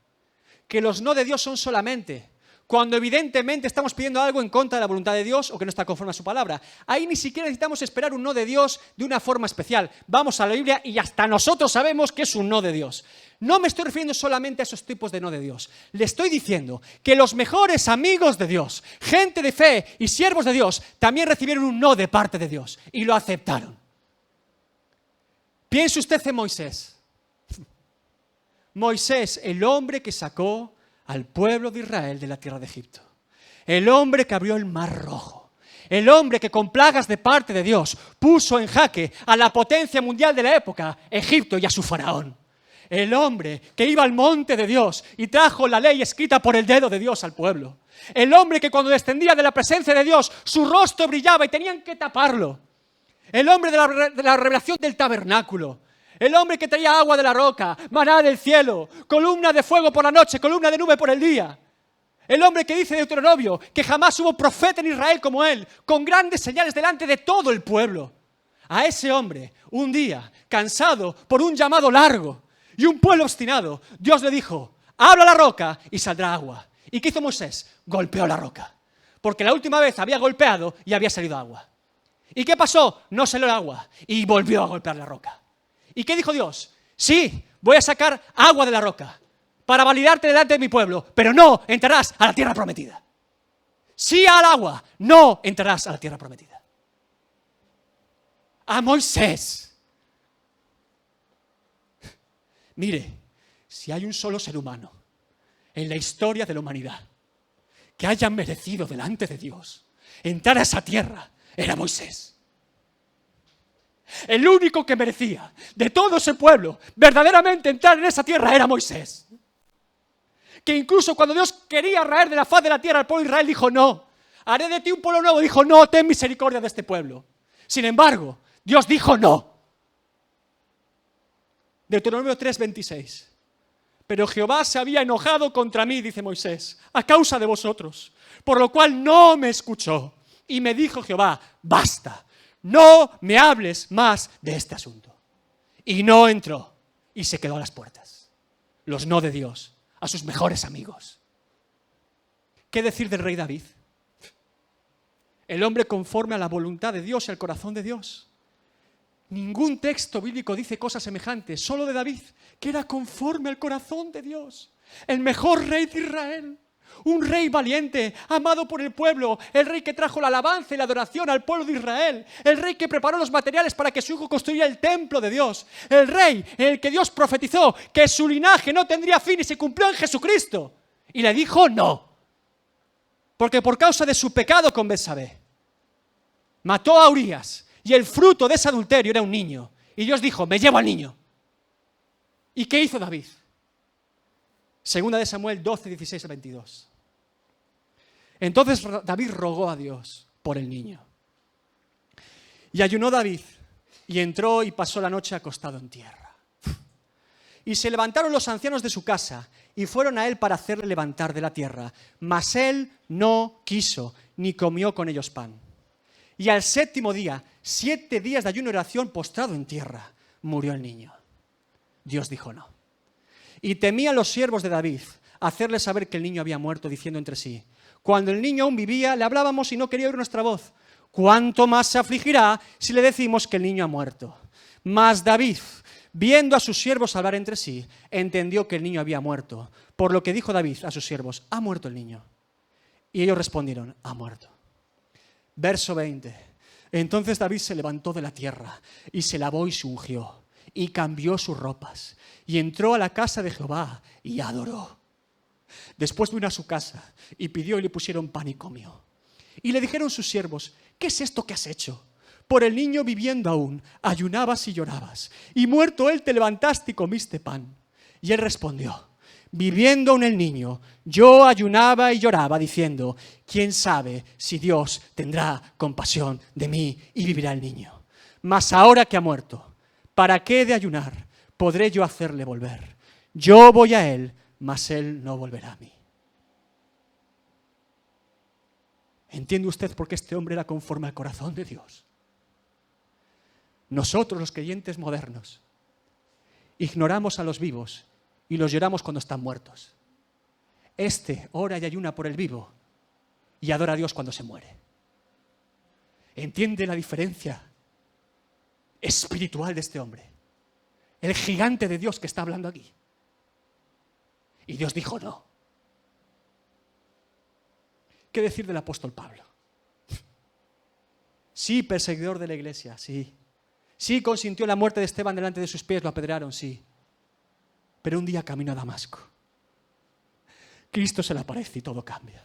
que los no de Dios son solamente cuando evidentemente estamos pidiendo algo en contra de la voluntad de Dios o que no está conforme a su palabra. Ahí ni siquiera necesitamos esperar un no de Dios de una forma especial. Vamos a la Biblia y hasta nosotros sabemos que es un no de Dios. No me estoy refiriendo solamente a esos tipos de no de Dios. Le estoy diciendo que los mejores amigos de Dios, gente de fe y siervos de Dios, también recibieron un no de parte de Dios y lo aceptaron. Piense usted en Moisés. Moisés, el hombre que sacó al pueblo de Israel de la tierra de Egipto. El hombre que abrió el mar rojo. El hombre que con plagas de parte de Dios puso en jaque a la potencia mundial de la época, Egipto, y a su faraón. El hombre que iba al monte de Dios y trajo la ley escrita por el dedo de Dios al pueblo. El hombre que cuando descendía de la presencia de Dios, su rostro brillaba y tenían que taparlo. el hombre de la revelación del tabernáculo, el hombre que traía agua de la roca, maná del cielo, columna de fuego por la noche, columna de nube por el día. El hombre que dice Deuteronomio que jamás hubo profeta en Israel como él, con grandes señales delante de todo el pueblo. A ese hombre, un día, cansado por un llamado largo y un pueblo obstinado, Dios le dijo, habla a la roca y saldrá agua. ¿Y qué hizo Moisés? Golpeó la roca. Porque la última vez había golpeado y había salido agua. ¿Y qué pasó? No salió el agua y volvió a golpear la roca. ¿Y qué dijo Dios? Sí, voy a sacar agua de la roca para validarte delante de mi pueblo, pero no entrarás a la tierra prometida. Sí al agua, no entrarás a la tierra prometida. A Moisés. Mire, si hay un solo ser humano en la historia de la humanidad que haya merecido delante de Dios entrar a esa tierra, era Moisés. El único que merecía de todo ese pueblo verdaderamente entrar en esa tierra era Moisés. Que incluso cuando Dios quería raer de la faz de la tierra al pueblo de Israel, dijo no, haré de ti un pueblo nuevo. Dijo no, ten misericordia de este pueblo. Sin embargo, Dios dijo no. Deuteronomio 3:26. Pero Jehová se había enojado contra mí, dice Moisés, a causa de vosotros, por lo cual no me escuchó. Y me dijo Jehová, basta, no me hables más de este asunto. Y no entró y se quedó a las puertas. Los no de Dios a sus mejores amigos. ¿Qué decir del rey David? El hombre conforme a la voluntad de Dios y al corazón de Dios. Ningún texto bíblico dice cosas semejantes, solo de David, que era conforme al corazón de Dios. El mejor rey de Israel. Un rey valiente, amado por el pueblo, el rey que trajo la alabanza y la adoración al pueblo de Israel, el rey que preparó los materiales para que su hijo construyera el templo de Dios, el rey en el que Dios profetizó que su linaje no tendría fin y se cumplió en Jesucristo. Y le dijo no, porque por causa de su pecado con Betsabé, mató a Urías y el fruto de ese adulterio era un niño. Y Dios dijo, me llevo al niño. ¿Y qué hizo David? Segunda de Samuel 12, 16 a 22. Entonces David rogó a Dios por el niño. Y ayunó David, y entró y pasó la noche acostado en tierra. Y se levantaron los ancianos de su casa, y fueron a él para hacerle levantar de la tierra. Mas él no quiso, ni comió con ellos pan. Y al séptimo día, 7 días de ayuno y oración, postrado en tierra, murió el niño. Dios dijo no. Y temían los siervos de David hacerle saber que el niño había muerto, diciendo entre sí, cuando el niño aún vivía, le hablábamos y no quería oír nuestra voz. ¿Cuánto más se afligirá si le decimos que el niño ha muerto? Mas David, viendo a sus siervos hablar entre sí, entendió que el niño había muerto. Por lo que dijo David a sus siervos, ¿ha muerto el niño? Y ellos respondieron, ha muerto. Verso 20. Entonces David se levantó de la tierra y se lavó y se ungió y cambió sus ropas y entró a la casa de Jehová y adoró. Después vino a su casa y pidió y le pusieron pan y comió. Y le dijeron sus siervos, ¿qué es esto que has hecho? Por el niño viviendo aún, ayunabas y llorabas, y muerto él te levantaste y comiste pan. Y él respondió, viviendo aún el niño, yo ayunaba y lloraba diciendo, ¿quién sabe si Dios tendrá compasión de mí y vivirá el niño? Mas ahora que ha muerto, ¿para qué he de ayunar? Podré yo hacerle volver. Yo voy a él, mas él no volverá a mí. ¿Entiende usted por qué este hombre era conforme al corazón de Dios? Nosotros, los creyentes modernos, ignoramos a los vivos y los lloramos cuando están muertos. Este ora y ayuna por el vivo y adora a Dios cuando se muere. ¿Entiende la diferencia espiritual de este hombre? El gigante de Dios que está hablando aquí. Y Dios dijo no. ¿Qué decir del apóstol Pablo? Sí, perseguidor de la iglesia, sí. Sí, consintió la muerte de Esteban delante de sus pies, lo apedrearon, sí. Pero un día camino a Damasco. Cristo se le aparece y todo cambia.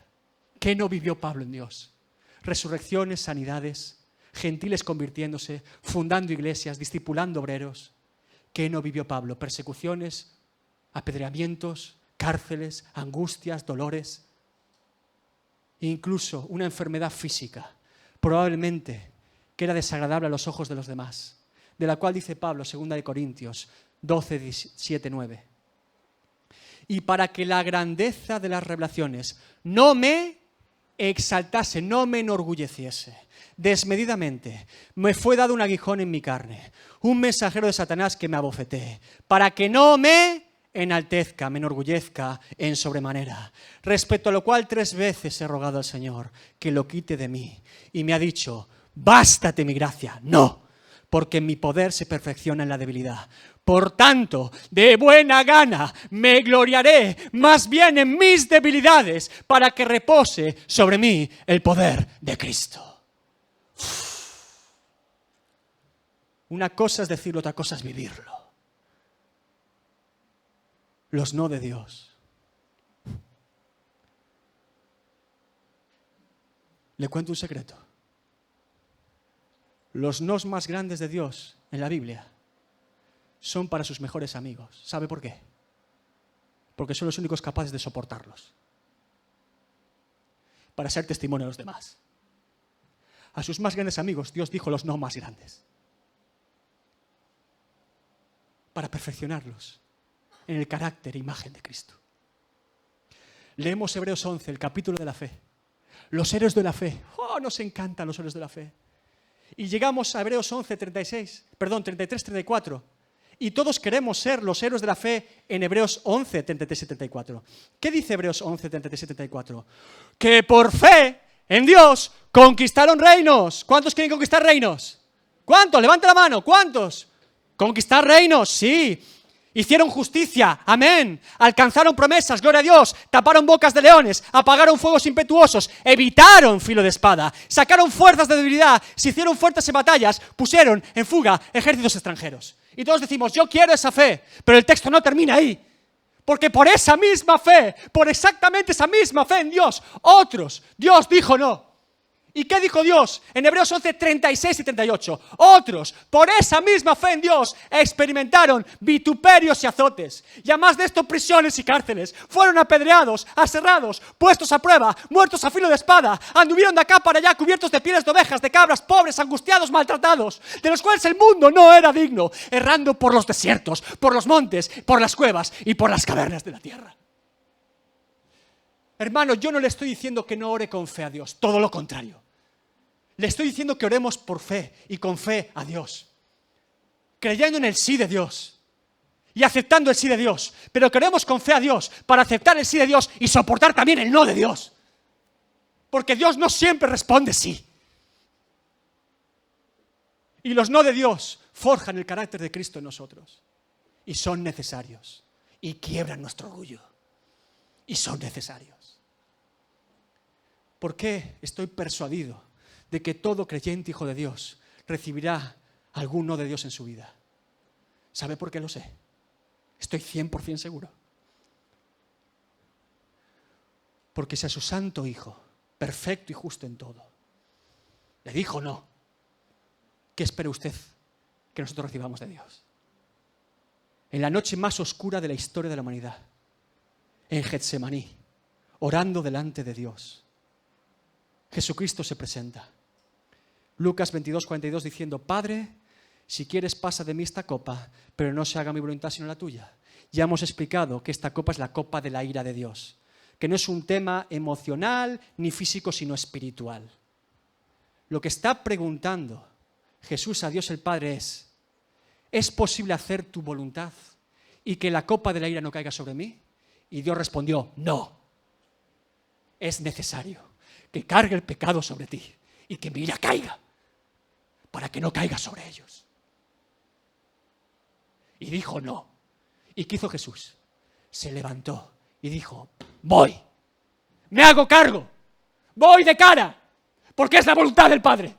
¿Qué no vivió Pablo en Dios? Resurrecciones, sanidades, gentiles convirtiéndose, fundando iglesias, discipulando obreros. ¿Qué no vivió Pablo? Persecuciones, apedreamientos, cárceles, angustias, dolores. Incluso una enfermedad física. Probablemente que era desagradable a los ojos de los demás, de la cual dice Pablo, 2 Corintios 12, 17, 9. Y para que la grandeza de las revelaciones no me exaltase, no me enorgulleciese desmedidamente, me fue dado un aguijón en mi carne, un mensajero de Satanás que me abofetee, para que no me enaltezca, me enorgullezca en sobremanera. Respecto a lo cual 3 veces he rogado al Señor que lo quite de mí. Y me ha dicho, bástate mi gracia. No, porque mi poder se perfecciona en la debilidad. Por tanto, de buena gana me gloriaré más bien en mis debilidades, para que repose sobre mí el poder de Cristo. Una cosa es decirlo, otra cosa es vivirlo. Los no de Dios. Le cuento un secreto. Los nos más grandes de Dios en la Biblia son para sus mejores amigos. ¿Sabe por qué? Porque son los únicos capaces de soportarlos. Para ser testimonio a los demás. A sus más grandes amigos Dios dijo los no más grandes. Para perfeccionarlos en el carácter e imagen de Cristo. Leemos Hebreos 11, el capítulo de la fe. Los héroes de la fe. ¡Oh, nos encantan los héroes de la fe! Y llegamos a Hebreos 11, 33, 34. Y todos queremos ser los héroes de la fe en Hebreos 11, 33 y 34. ¿Qué dice Hebreos 11, 33 y 34? Que por fe en Dios conquistaron reinos. ¿Cuántos quieren conquistar reinos? ¿Cuántos? Levanta la mano. ¿Cuántos? Conquistar reinos, sí. Hicieron justicia, amén. Alcanzaron promesas, gloria a Dios. Taparon bocas de leones, apagaron fuegos impetuosos, evitaron filo de espada, sacaron fuerzas de debilidad, se hicieron fuertes en batallas, pusieron en fuga ejércitos extranjeros. Y todos decimos, yo quiero esa fe, pero el texto no termina ahí. Porque por esa misma fe, por exactamente esa misma fe en Dios, otros, Dios dijo no. ¿Y qué dijo Dios? En Hebreos 11, 36 y 38. Otros, por esa misma fe en Dios, experimentaron vituperios y azotes. Y además de esto, prisiones y cárceles. Fueron apedreados, aserrados, puestos a prueba, muertos a filo de espada. Anduvieron de acá para allá cubiertos de pieles de ovejas, de cabras, pobres, angustiados, maltratados, de los cuales el mundo no era digno, errando por los desiertos, por los montes, por las cuevas y por las cavernas de la tierra. Hermano, yo no le estoy diciendo que no ore con fe a Dios, todo lo contrario. Le estoy diciendo que oremos por fe y con fe a Dios, creyendo en el sí de Dios y aceptando el sí de Dios, pero que oremos con fe a Dios para aceptar el sí de Dios y soportar también el no de Dios, porque Dios no siempre responde sí. Y los no de Dios forjan el carácter de Cristo en nosotros y son necesarios y quiebran nuestro orgullo y son necesarios. ¿Por qué estoy persuadido de que todo creyente hijo de Dios recibirá algún no de Dios en su vida? ¿Sabe por qué lo sé? Estoy 100% seguro. Porque si a su santo Hijo, perfecto y justo en todo, le dijo no, ¿qué espera usted que nosotros recibamos de Dios? En la noche más oscura de la historia de la humanidad, en Getsemaní, orando delante de Dios, Jesucristo se presenta. Lucas 22, 42 diciendo, Padre, si quieres pasa de mí esta copa, pero no se haga mi voluntad sino la tuya. Ya hemos explicado que esta copa es la copa de la ira de Dios, que no es un tema emocional ni físico sino espiritual. Lo que está preguntando Jesús a Dios el Padre ¿es posible hacer tu voluntad y que la copa de la ira no caiga sobre mí? Y Dios respondió, no, es necesario que cargue el pecado sobre ti y que mi ira caiga, para que no caiga sobre ellos. Y dijo no. ¿Y qué hizo Jesús? Se levantó y dijo, voy, me hago cargo, voy de cara, porque es la voluntad del Padre.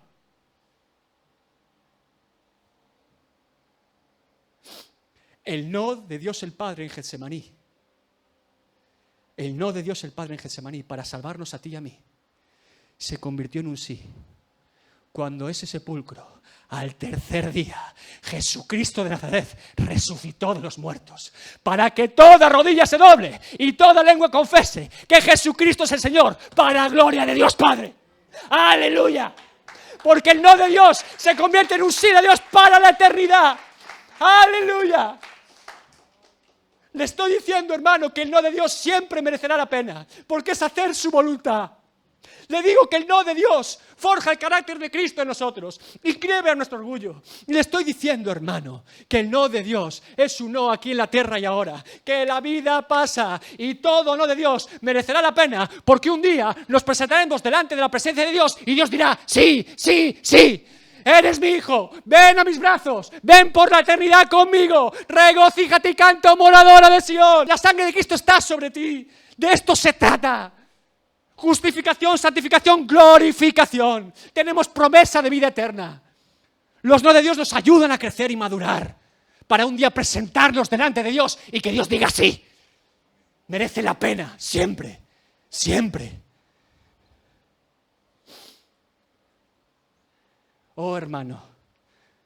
El no de Dios el Padre en Getsemaní, el no de Dios el Padre en Getsemaní para salvarnos a ti y a mí, se convirtió en un sí. Cuando ese sepulcro, al tercer día, Jesucristo de Nazaret resucitó de los muertos, para que toda rodilla se doble y toda lengua confese que Jesucristo es el Señor, para gloria de Dios Padre. ¡Aleluya! porque el no de Dios se convierte en un sí de Dios para la eternidad. ¡Aleluya! Le estoy diciendo, hermano, que el no de Dios siempre merecerá la pena, porque es hacer su voluntad. Le digo que el no de Dios forja el carácter de Cristo en nosotros y creve a nuestro orgullo. Y le estoy diciendo, hermano, que el no de Dios es un no aquí en la tierra y ahora. Que la vida pasa y todo no de Dios merecerá la pena, porque un día nos presentaremos delante de la presencia de Dios y Dios dirá, sí, sí, sí. Eres mi hijo, ven a mis brazos, ven por la eternidad conmigo, regocíjate y canta, moradora de Sion. La sangre de Cristo está sobre ti, de esto se trata. Justificación, santificación, glorificación. Tenemos promesa de vida eterna. Los no de Dios nos ayudan a crecer y madurar, para un día presentarnos delante de Dios y que Dios diga sí. Merece la pena, siempre, siempre. Oh, hermano,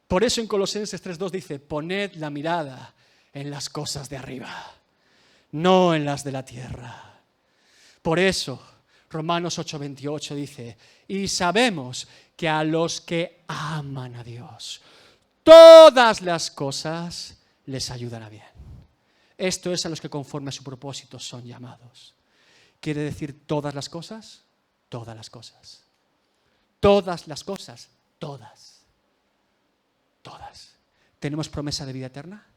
por eso en Colosenses 3:2 dice, poned la mirada en las cosas de arriba, no en las de la tierra. Por eso, Romanos 8:28 dice, y sabemos que a los que aman a Dios, todas las cosas les ayudan a bien. Esto es a los que conforme a su propósito son llamados. ¿Quiere decir todas las cosas? Todas las cosas. Todas las cosas. Todas. Todas. ¿Tenemos promesa de vida eterna?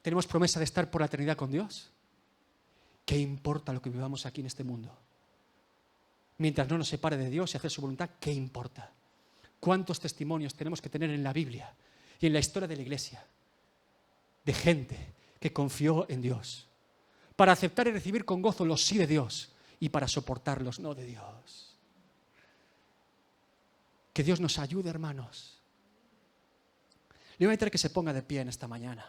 ¿Tenemos promesa de estar por la eternidad con Dios? ¿Qué importa lo que vivamos aquí en este mundo? Mientras no nos separe de Dios y hacer su voluntad, ¿qué importa? ¿Cuántos testimonios tenemos que tener en la Biblia y en la historia de la Iglesia de gente que confió en Dios para aceptar y recibir con gozo los sí de Dios y para soportar los no de Dios? Que Dios nos ayude, hermanos. Le voy a invitar a que se ponga de pie en esta mañana.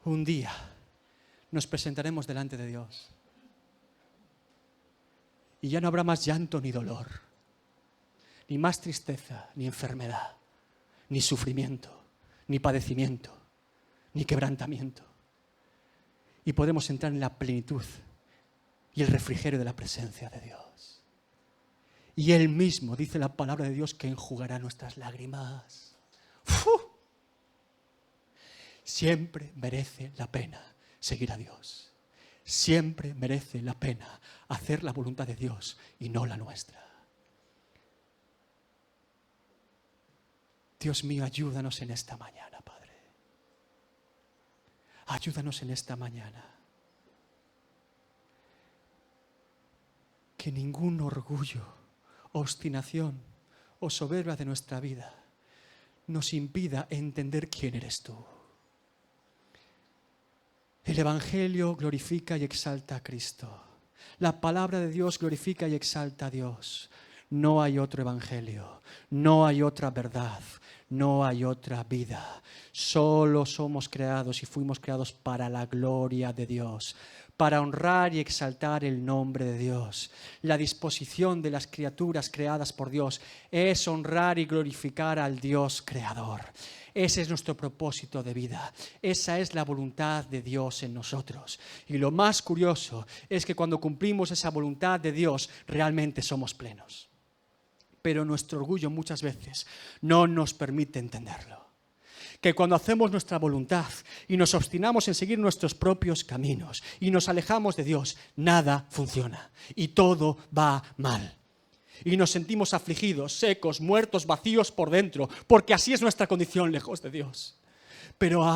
Un día nos presentaremos delante de Dios y ya no habrá más llanto ni dolor, ni más tristeza, ni enfermedad, ni sufrimiento, ni padecimiento, ni quebrantamiento. Y podemos entrar en la plenitud y el refrigerio de la presencia de Dios. Y Él mismo, dice la palabra de Dios, que enjugará nuestras lágrimas. Siempre merece la pena seguir a Dios. Siempre merece la pena hacer la voluntad de Dios y no la nuestra. Dios mío, ayúdanos en esta mañana, Padre. Ayúdanos en esta mañana. Que ningún orgullo, obstinación o soberbia de nuestra vida nos impida entender quién eres tú. El Evangelio glorifica y exalta a Cristo. La palabra de Dios glorifica y exalta a Dios. No hay otro Evangelio, no hay otra verdad, no hay otra vida. Solo somos creados y fuimos creados para la gloria de Dios, para honrar y exaltar el nombre de Dios. La disposición de las criaturas creadas por Dios es honrar y glorificar al Dios creador. Ese es nuestro propósito de vida. Esa es la voluntad de Dios en nosotros. Y lo más curioso es que cuando cumplimos esa voluntad de Dios, realmente somos plenos. Pero nuestro orgullo muchas veces no nos permite entenderlo. Que cuando hacemos nuestra voluntad y nos obstinamos en seguir nuestros propios caminos y nos alejamos de Dios, nada funciona y todo va mal. Y nos sentimos afligidos, secos, muertos, vacíos por dentro, porque así es nuestra condición lejos de Dios. Pero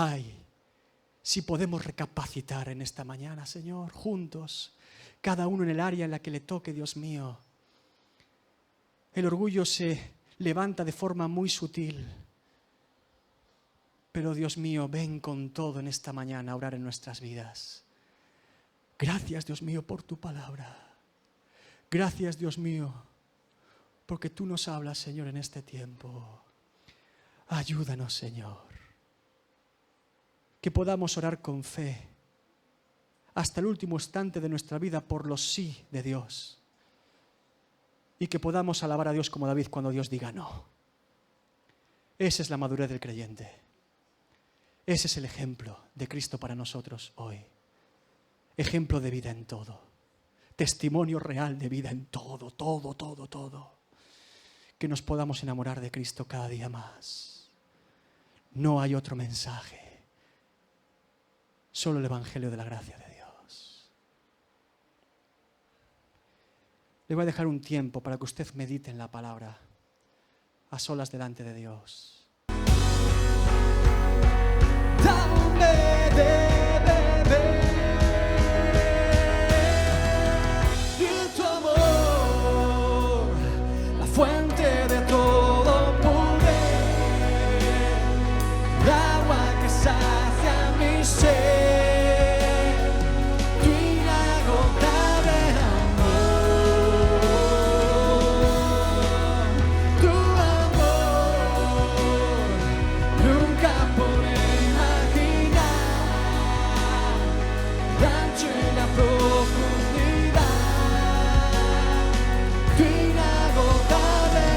si podemos recapacitar en esta mañana, Señor, juntos, cada uno en el área en la que le toque, Dios mío. El orgullo se levanta de forma muy sutil. Pero Dios mío, ven con todo en esta mañana a orar en nuestras vidas. Gracias, Dios mío, por tu palabra. Gracias, Dios mío, porque tú nos hablas, Señor, en este tiempo. Ayúdanos, Señor. Que podamos orar con fe hasta el último instante de nuestra vida por los sí de Dios. Y que podamos alabar a Dios como David cuando Dios diga no. Esa es la madurez del creyente. Ese es el ejemplo de Cristo para nosotros hoy. ejemplo de vida en todo, testimonio real de vida en todo, todo. Que nos podamos enamorar de Cristo cada día más. No hay otro mensaje, solo el Evangelio de la gracia de Dios. Le voy a dejar un tiempo para que usted medite en la palabra, a solas delante de Dios. Dame de beber de tu amor, la fuente de todo poder, el agua que sacia mi ser, tu inagotable amor, tu amor, nunca podré imaginar el ancho y la profundidad, tu inagotable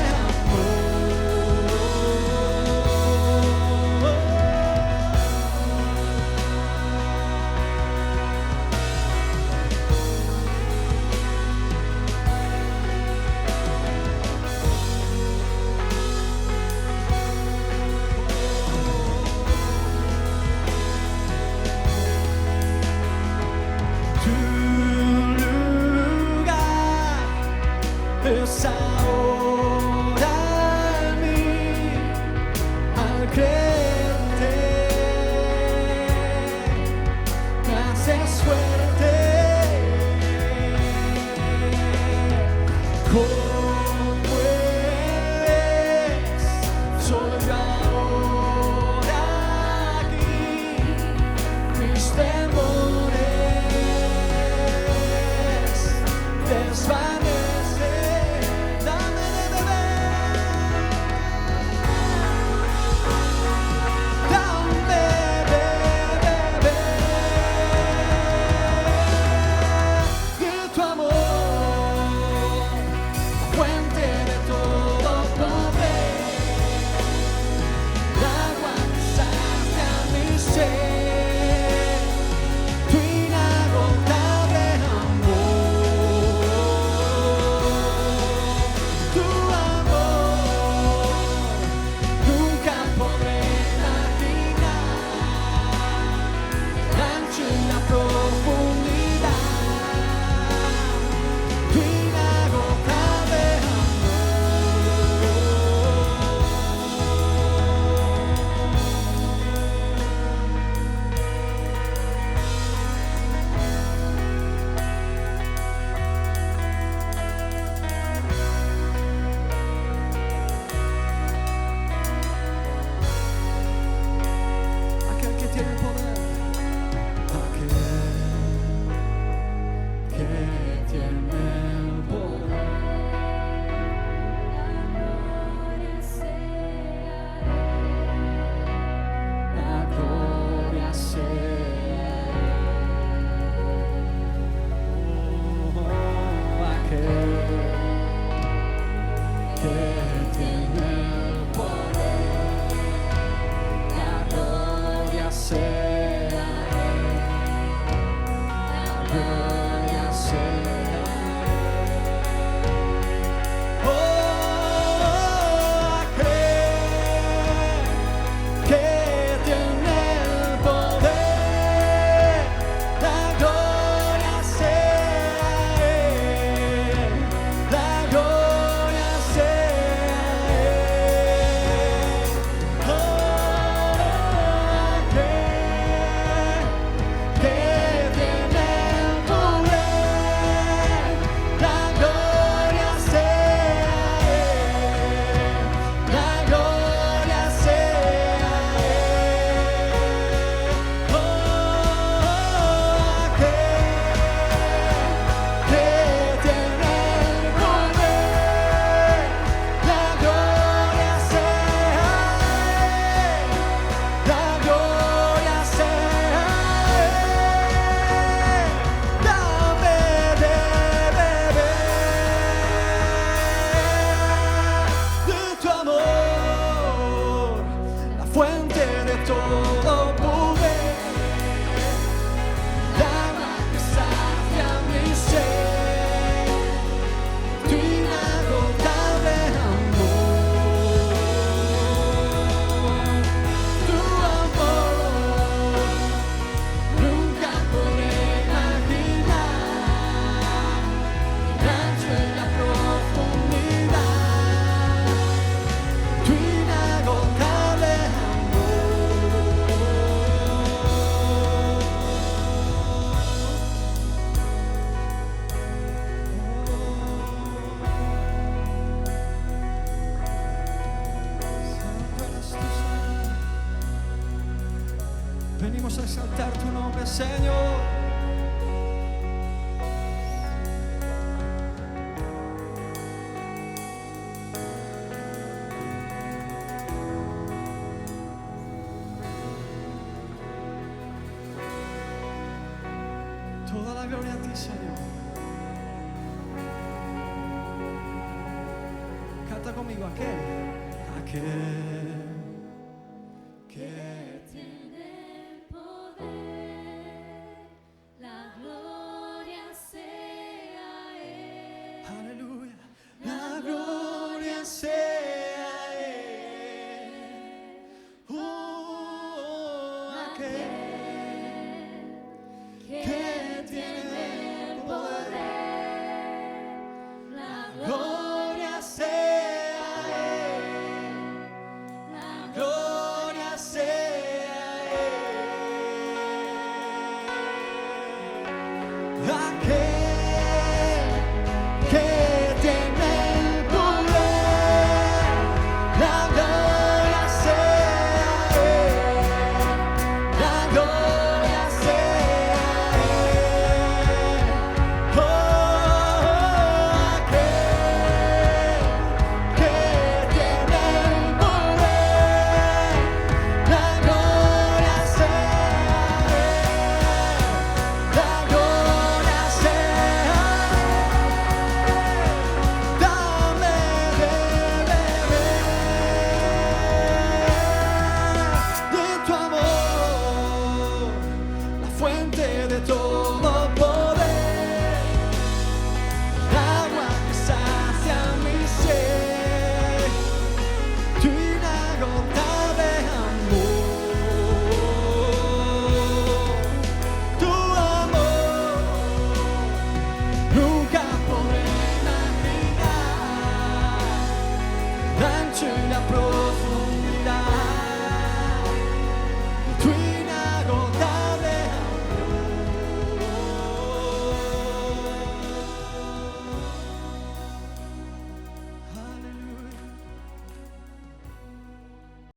tu lugar es ahora en mí, al creerte me haces fuerte, como es, soy ahora aquí, mis temores desvanecen, dame de beber, dame de beber de tu amor, fuente de todo poder, el agua que sacia mi ser, tu inagotable amor, tu amor, nunca podré imaginar el ancho y la profundidad, tu inagotable aquel que tiene el poder, aquel que tiene el poder, la gloria sea, aquel que tiene el poder, la gloria sea. Venimos a exaltar tu nombre, Señor. Toda la gloria a ti, Señor. Canta conmigo aquel que tiene poder, la gloria sea a Él. aleluya, la gloria sea a Él. Aquel